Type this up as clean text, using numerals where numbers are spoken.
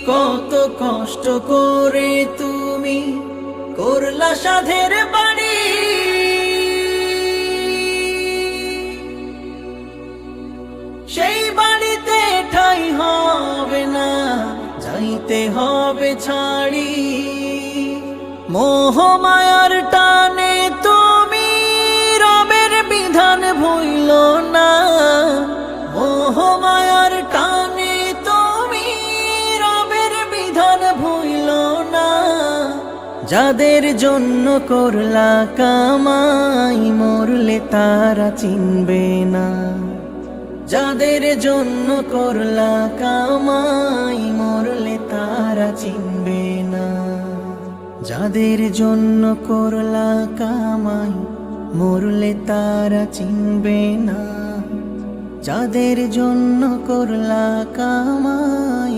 কত কষ্ট করে তুমি করলা সাধের বাড়ি, সেই বাড়িতে ঠাঁই হবে না, যাইতে হবে ছাড়ি। মোহমায়ার টানে তুমি রবের বিধান ভুইল না, মোহমায়ার টানে তুমি রবের বিধান ভুইল না। যাদের জন্য করলা কামাই মরলে তারা চিনবে না, যাদের জন্য করলা কামাই মরলে তারা চিনবে না, যাদের জন্য করলা কামাই মরলে তারা চিনবে না, যাদের জন্য করলা কামাই